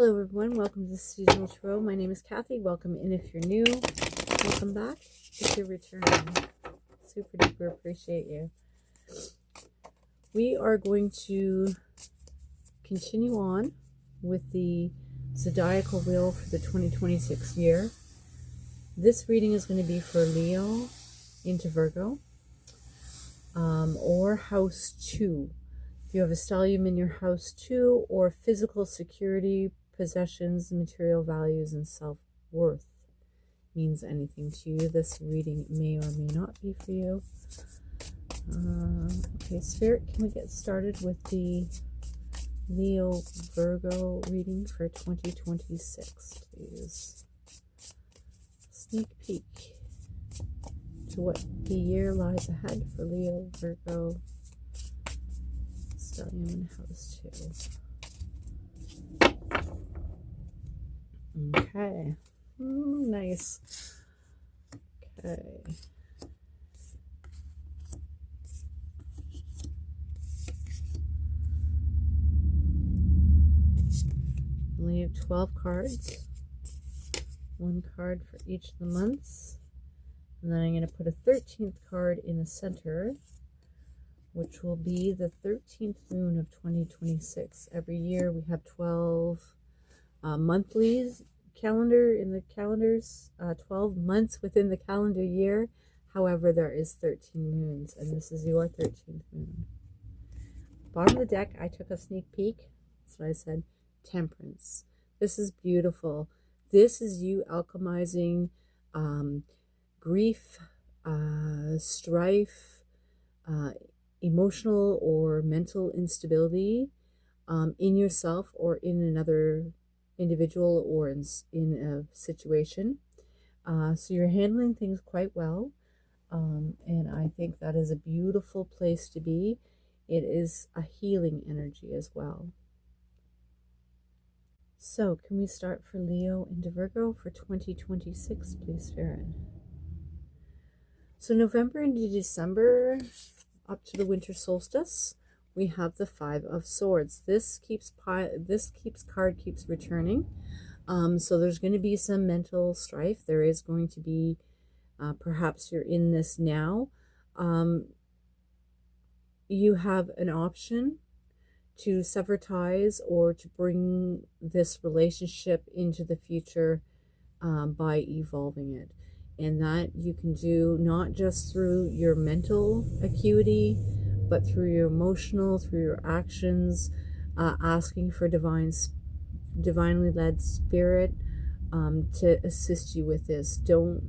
Hello everyone, welcome to the Seasonal Tarot. My name is Kathy. Welcome in if you're new. Welcome back if you're returning. Super duper appreciate you. We are going to continue on with the zodiacal wheel for the 2026 year. This reading is going to be for Leo into Virgo or house 2. If you have a stellium in your house 2, or physical security, possessions, material values, and self-worth means anything to you, this reading may or may not be for you. Okay, Spirit, can we get started with the Leo Virgo reading for 2026, please? Sneak peek to what the year lies ahead for Leo Virgo stellium in house 2. Okay. Nice. Okay. I only have 12 cards. One card for each of the months. And then I'm going to put a 13th card in the center, which will be the 13th moon of 2026. Every year we have 12 monthlies calendar in the calendars, 12 months within the calendar year. However, there is 13 moons, and this is your 13th moon. Bottom of the deck, I took a sneak peek. That's what I said. Temperance. This is beautiful. This is you alchemizing grief, strife, emotional or mental instability in yourself or in another individual or in a situation. So you're handling things quite well, and I think that is a beautiful place to be. It is a healing energy as well. So can we start for Leo into Virgo for 2026, please, Spirit? So November into December, up to the winter solstice, we have the 5 of Swords. This card keeps returning. So there's going to be some mental strife. There is going to be, perhaps you're in this now. You have an option to sever ties or to bring this relationship into the future by evolving it. And that you can do not just through your mental acuity, but through your emotional, through your actions, asking for divinely led spirit to assist you with this. Don't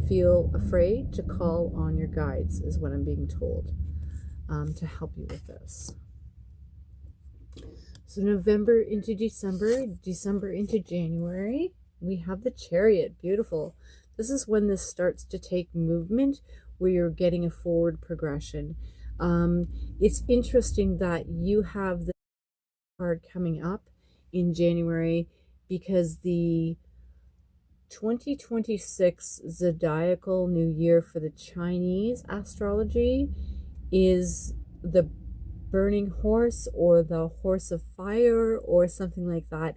feel afraid to call on your guides, is what I'm being told, to help you with this. So November into December, December into January, we have the Chariot. Beautiful. This is when this starts to take movement, where you're getting a forward progression. It's interesting that you have this card coming up in January, because the 2026 zodiacal new year for the Chinese astrology is the burning horse, or the horse of fire, or something like that.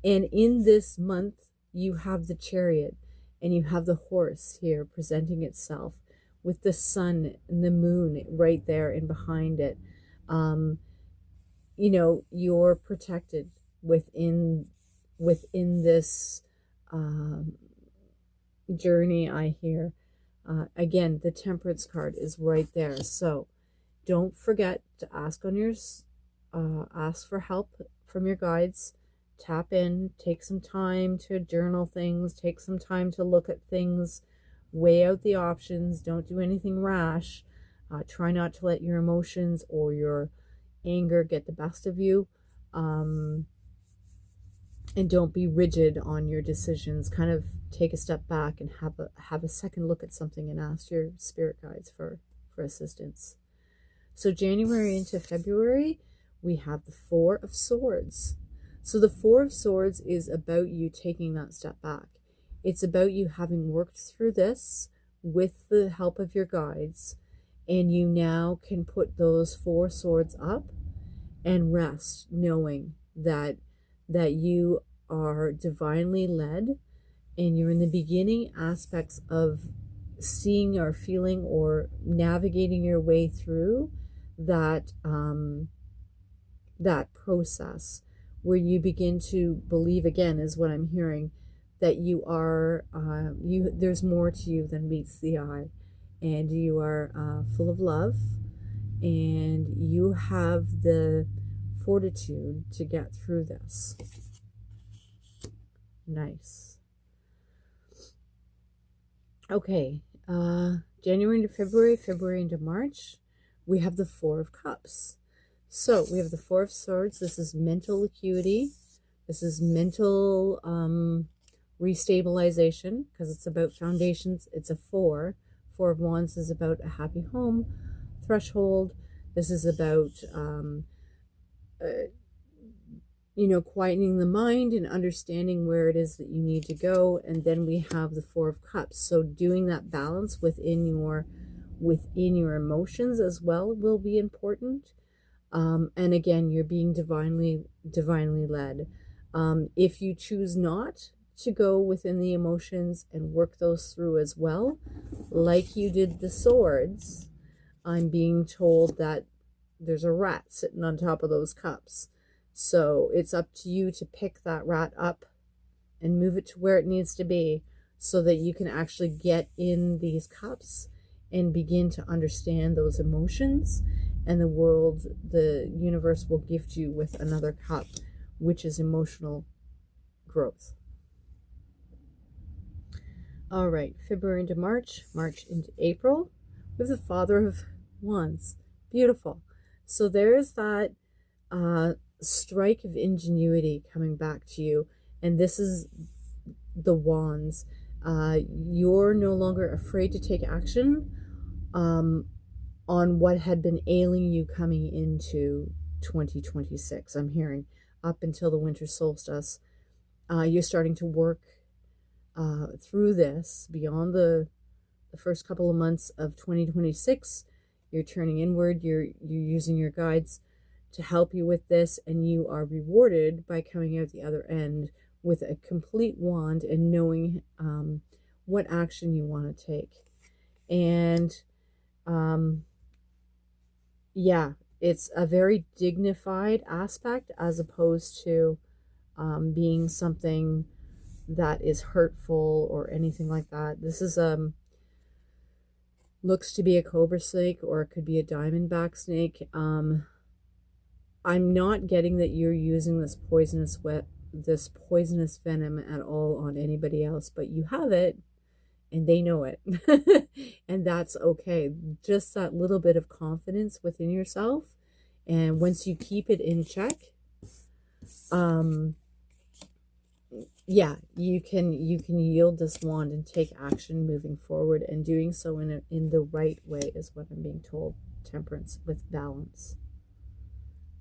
And in this month, you have the Chariot, and you have the horse here presenting itself with the sun and the moon right there and behind it. You know, you're protected within this journey, I hear. Again, the Temperance card is right there. So don't forget to ask for help from your guides. Tap in, take some time to journal things, take some time to look at things, weigh out the options. Don't do anything rash. Try not to let your emotions or your anger get the best of you. And don't be rigid on your decisions. Kind of take a step back and have a second look at something and ask your spirit guides for assistance. So January into February, we have the 4 of Swords. So the 4 of Swords is about you taking that step back. It's about you having worked through this with the help of your guides, and you now can put those 4 swords up and rest, knowing that that you are divinely led, and you're in the beginning aspects of seeing or feeling or navigating your way through that that process, where you begin to believe, again, is what I'm hearing, that you are there's more to you than meets the eye, and you are full of love, and you have the fortitude to get through this. Nice. Okay, January into February, February into March, we have the Four of Cups. So we have the Four of Swords. This is mental acuity. This is mental restabilization, because it's about foundations. It's a four. Four of Wands is about a happy home, threshold. This is about quietening the mind and understanding where it is that you need to go. And then we have the Four of Cups. So doing that balance within your emotions as well will be important. And again, you're being divinely led. If you choose not to go within the emotions and work those through as well, like you did the swords, I'm being told that there's a rat sitting on top of those cups. So it's up to you to pick that rat up and move it to where it needs to be, so that you can actually get in these cups and begin to understand those emotions. And the world, the universe will gift you with another cup, which is emotional growth. All right, February into March, March into April, with the Father of Wands. Beautiful. So there is that strike of ingenuity coming back to you. And this is the Wands. You're no longer afraid to take action on what had been ailing you coming into 2026. I'm hearing up until the winter solstice. You're starting to work through this beyond the first couple of months of 2026. You're turning inward. You're using your guides to help you with this, and you are rewarded by coming out the other end with a complete wand and knowing what action you want to take. And yeah, it's a very dignified aspect, as opposed to being something that is hurtful or anything like that. This is looks to be a cobra snake, or it could be a diamondback snake. I'm not getting that you're using this poisonous venom at all on anybody else, but you have it and they know it. And that's okay. Just that little bit of confidence within yourself, and once you keep it in check, yeah, you can yield this wand and take action moving forward, and doing so in the right way is what I'm being told. Temperance with balance.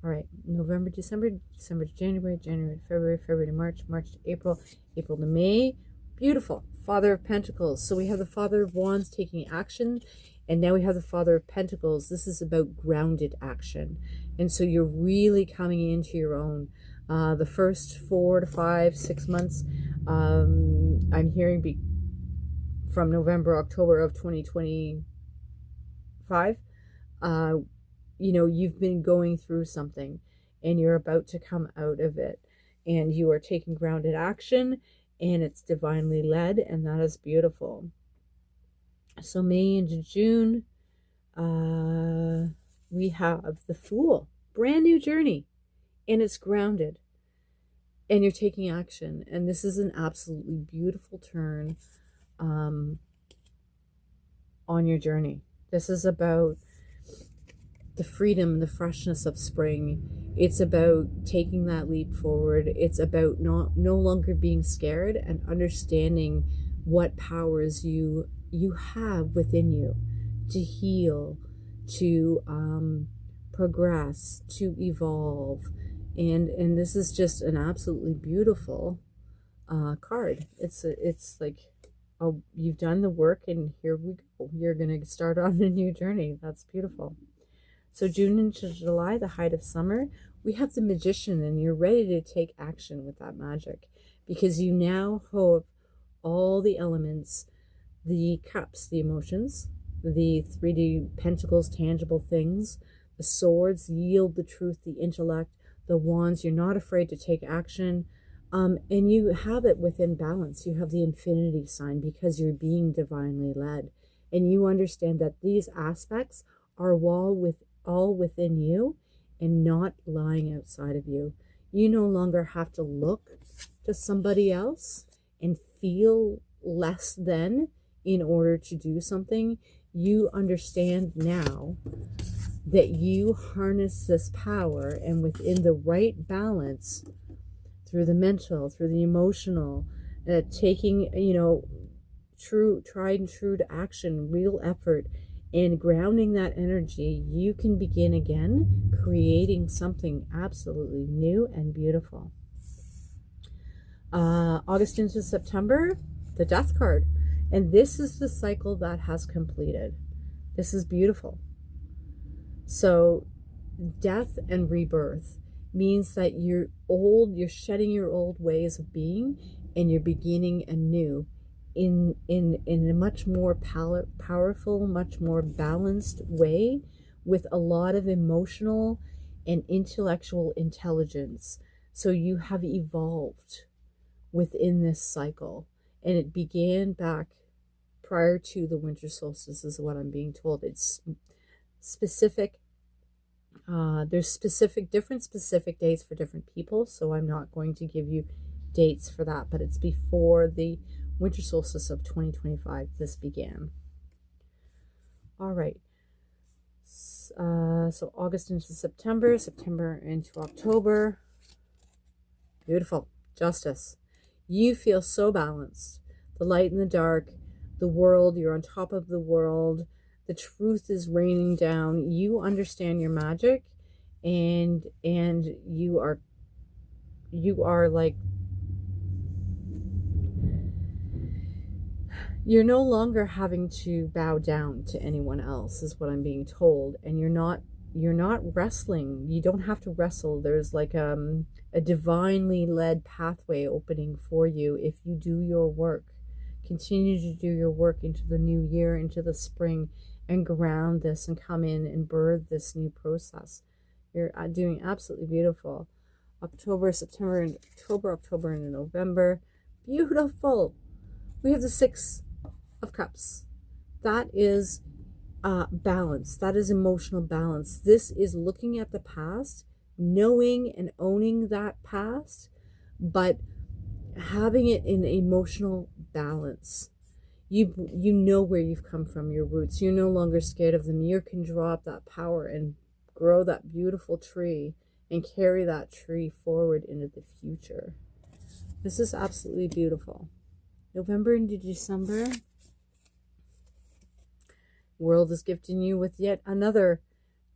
All right, November, December, December to January, January to February, February to March, March to April, April to May. Beautiful. Father of Pentacles. So we have the Father of Wands taking action, and now we have the Father of Pentacles. This is about grounded action. And so you're really coming into your own. The first 4 to 5, 6 months, I'm hearing from November, October of 2025, you've been going through something and you're about to come out of it, and you are taking grounded action, and it's divinely led, and that is beautiful. So May into June, we have the Fool, brand new journey, and it's grounded, and you're taking action. And this is an absolutely beautiful turn on your journey. This is about the freedom, the freshness of spring. It's about taking that leap forward. It's about no longer being scared, and understanding what powers you have within you to heal, to progress, to evolve. And this is just an absolutely beautiful card. It's like, oh, you've done the work, and here we go. You're going to start on a new journey. That's beautiful. So June into July, the height of summer, we have the Magician, and you're ready to take action with that magic because you now have all the elements, the cups, the emotions, the 3D pentacles, tangible things, the swords, yield, the truth, the intellect, the wands, you're not afraid to take action. And you have it within balance. You have the infinity sign because you're being divinely led. And you understand that these aspects are all within you and not lying outside of you. You no longer have to look to somebody else and feel less than in order to do something. You understand now that you harness this power, and within the right balance, through the mental, through the emotional, taking, tried and true to action, real effort, and grounding that energy, you can begin again creating something absolutely new and beautiful. August into September, the Death card. And this is the cycle that has completed. This is beautiful. So death and rebirth means that you're shedding your old ways of being, and you're beginning anew in a much more powerful, much more balanced way, with a lot of emotional and intellectual intelligence. So you have evolved within this cycle, and it began back prior to the winter solstice, is what I'm being told. It's specific. There's different specific dates for different people, so I'm not going to give you dates for that, but it's before the winter solstice of 2025 this began. All right. So August into September, September into October. Beautiful. Justice. You feel so balanced. The light and the dark, the world, you're on top of the world. The truth is raining down. You understand your magic, and you are like, you're no longer having to bow down to anyone else, is what I'm being told. And you're not wrestling. You don't have to wrestle. There's like a divinely led pathway opening for you if you do your work. Continue to do your work into the new year, into the spring, and ground this and come in and birth this new process. You're doing absolutely beautiful. October, September, and October and November. Beautiful. We have the Six of Cups. That is balance. That is emotional balance. This is looking at the past, knowing and owning that past, but having it in emotional balance. You know where you've come from, your roots. You're no longer scared of them. You can drop that power and grow that beautiful tree and carry that tree forward into the future. This is absolutely beautiful. November into December. World is gifting you with yet another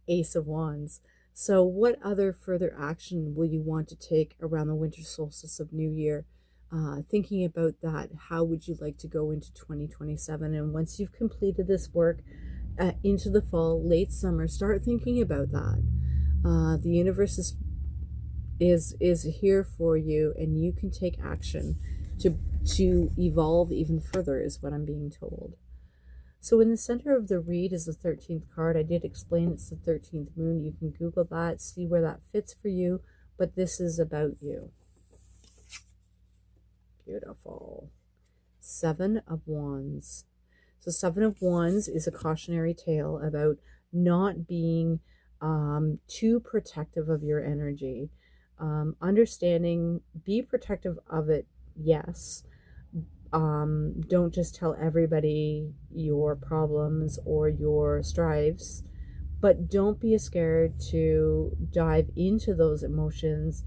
Ace of Wands. So what other further action will you want to take around the winter solstice of New Year? Thinking about that, how would you like to go into 2027? And once you've completed this work into the fall, late summer, start thinking about that. The universe is here for you, and you can take action to evolve even further, is what I'm being told. So in the center of the read is the 13th card. I did explain it's the 13th moon. You can Google that, see where that fits for you, but this is about you. Beautiful. Seven of Wands. So Seven of Wands is a cautionary tale about not being too protective of your energy. Understanding, be protective of it, yes. Don't just tell everybody your problems or your strives, but don't be scared to dive into those emotions.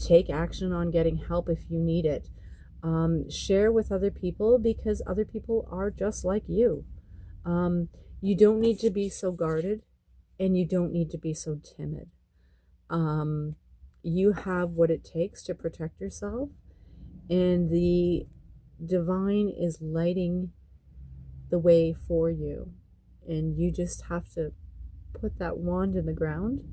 Take action on getting help if you need it. Share with other people, because other people are just like you. You don't need to be so guarded, and you don't need to be so timid. You have what it takes to protect yourself, and the divine is lighting the way for you, and you just have to put that wand in the ground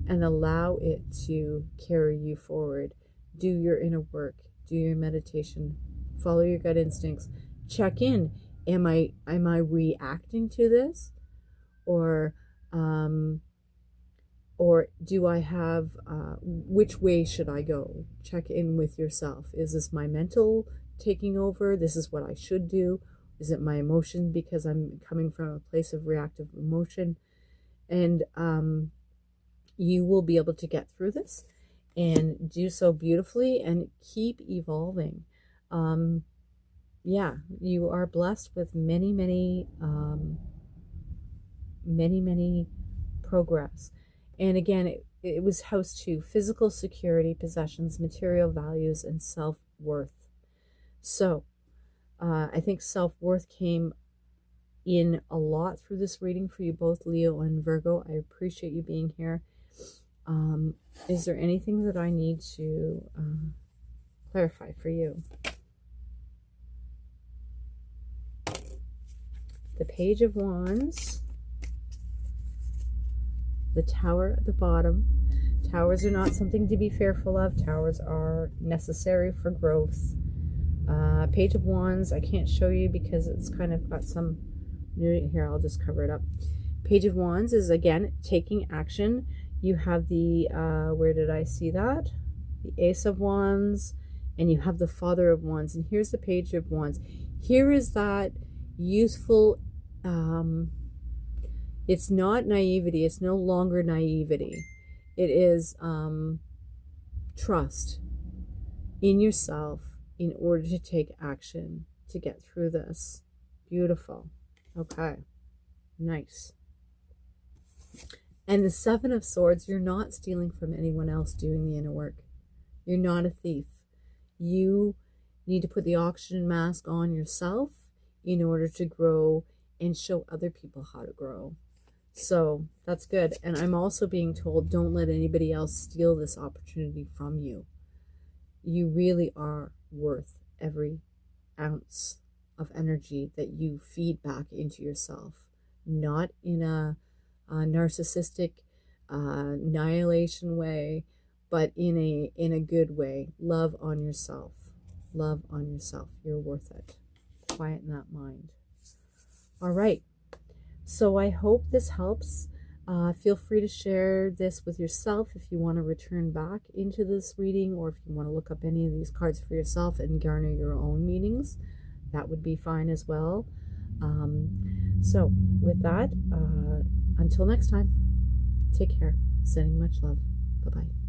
and allow it to carry you forward. Do your inner work, do your meditation, follow your gut instincts, check in. Am I reacting to this? Or do I have, which way should I go? Check in with yourself. Is this my mental taking over? This is what I should do. Is it my emotion because I'm coming from a place of reactive emotion? And you will be able to get through this and do so beautifully and keep evolving. Yeah, you are blessed with many, many progress. And again, it was house 2, physical security, possessions, material values, and self-worth. So I think self-worth came in a lot through this reading for you both, Leo and Virgo. I appreciate you being here. Is there anything that I need to clarify for you? The Page of Wands, the Tower at the bottom. Towers are not something to be fearful of. Towers are necessary for growth. Page of Wands, I can't show you because it's kind of got some nudity here. I'll just cover it up. Page of Wands is, again, taking action. You have the, where did I see that? The Ace of Wands, and you have the Father of Wands. And here's the Page of Wands. Here is that youthful, it's not naivety. It's no longer naivety. It is trust in yourself in order to take action to get through this. Beautiful. Okay. Nice. And the Seven of Swords, you're not stealing from anyone else doing the inner work. You're not a thief. You need to put the oxygen mask on yourself in order to grow and show other people how to grow. So that's good. And I'm also being told, don't let anybody else steal this opportunity from you. You really are worth every ounce of energy that you feed back into yourself. Not in a narcissistic annihilation way, but in a good way. Love on yourself. Love on yourself. You're worth it. Quieten that mind. All right. So I hope this helps. Feel free to share this with yourself if you want to return back into this reading, or if you want to look up any of these cards for yourself and garner your own meanings. That would be fine as well. So with that, until next time, take care. Sending much love. Bye-bye.